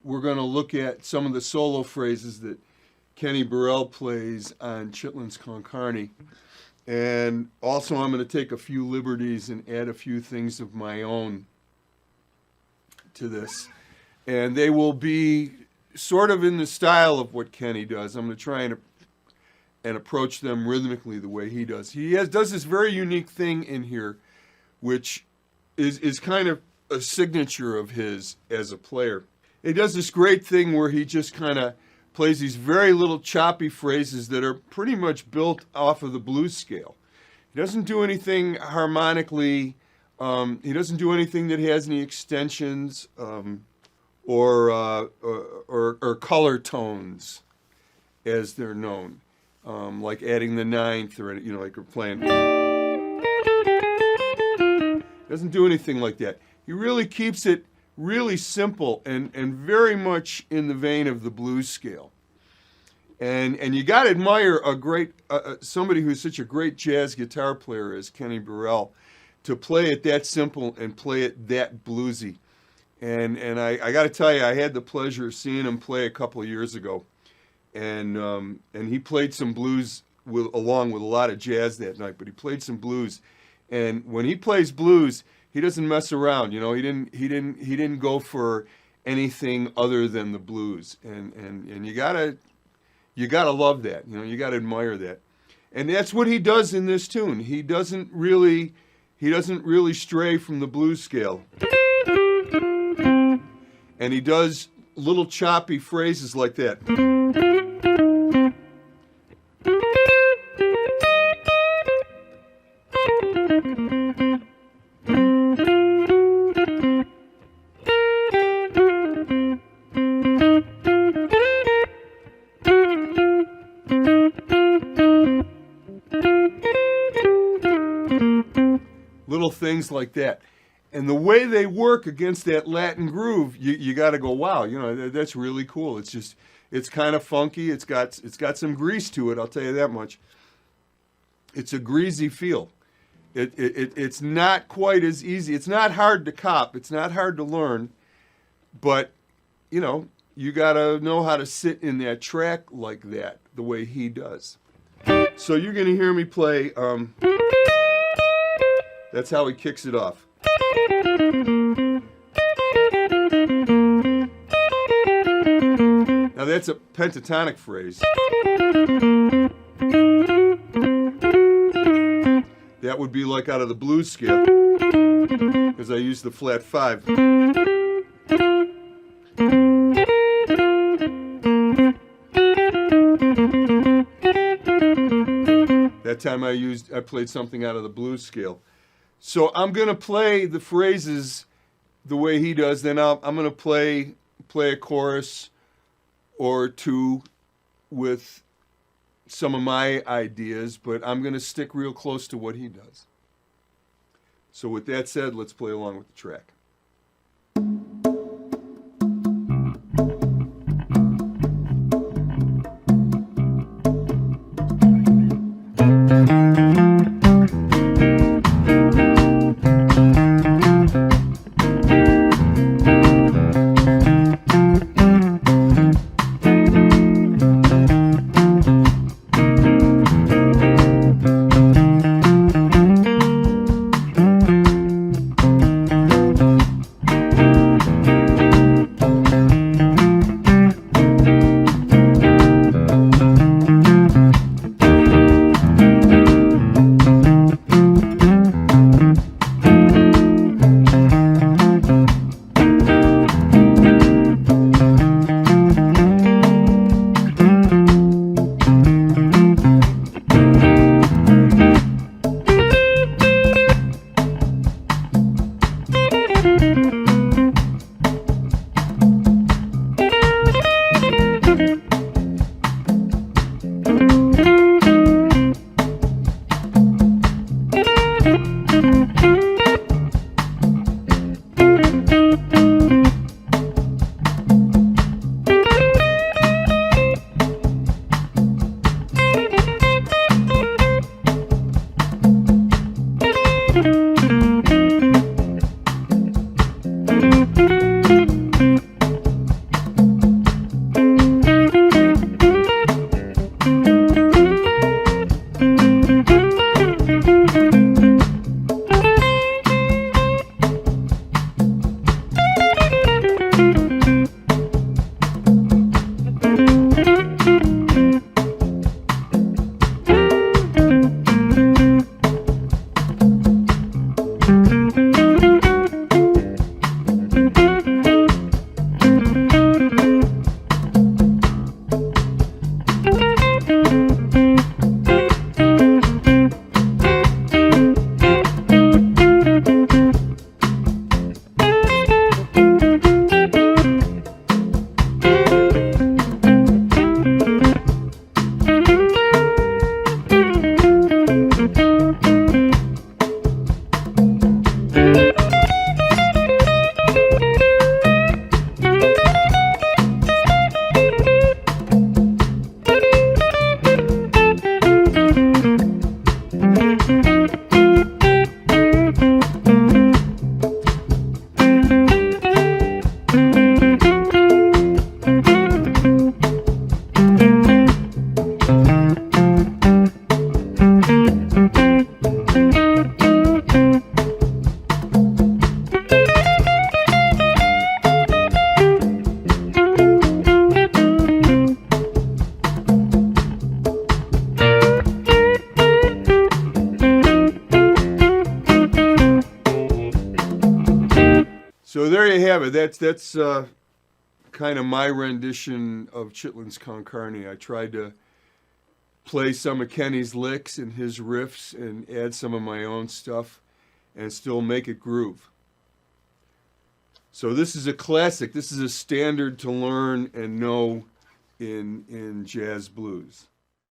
we're going to look at some of the solo phrases that Kenny Burrell plays on Chitlin's Concarne. And also I'm going to take a few liberties and add a few things of my own to this. And they will be sort of in the style of what Kenny does. I'm going to try and approach them rhythmically the way he does. He does this very unique thing in here, which is kind of a signature of his as a player. He does this great thing where he just kind of plays these very little choppy phrases that are pretty much built off of the blues scale. He doesn't do anything harmonically. He doesn't do anything that has any extensions or color tones, as they're known, like adding the ninth, or like we're playing. Doesn't do anything like that. He really keeps it really simple and very much in the vein of the blues scale. And you got to admire a great somebody who's such a great jazz guitar player as Kenny Burrell, to play it that simple and play it that bluesy. And I got to tell you, I had the pleasure of seeing him play a couple of years ago, and he played some blues along with a lot of jazz that night. But he played some blues, and when he plays blues, he doesn't mess around. He didn't go for anything other than the blues, and you gotta love that. You gotta admire that, and that's what he does in this tune. He doesn't really stray from the blues scale, and he does little choppy phrases like that. Little things like that. And the way they work against that Latin groove, you got to go, wow, that's really cool. It's kind of funky. It's got some grease to it, I'll tell you that much. It's a greasy feel. It's not quite as easy. It's not hard to cop. It's not hard to learn. But, you got to know how to sit in that track like that, the way he does. So you're going to hear me play, that's how he kicks it off. Now that's a pentatonic phrase. That would be like out of the blues scale, because I use the flat 5. That time I played something out of the blues scale. So I'm going to play the phrases the way he does. Then I'm going to play a chorus or two with some of my ideas, but I'm going to stick real close to what he does. So with that said, let's play along with the track. So there you have it. That's kind of my rendition of Chitlin's Con Carne. I tried to play some of Kenny's licks and his riffs and add some of my own stuff and still make it groove. So this is a classic. This is a standard to learn and know in jazz blues.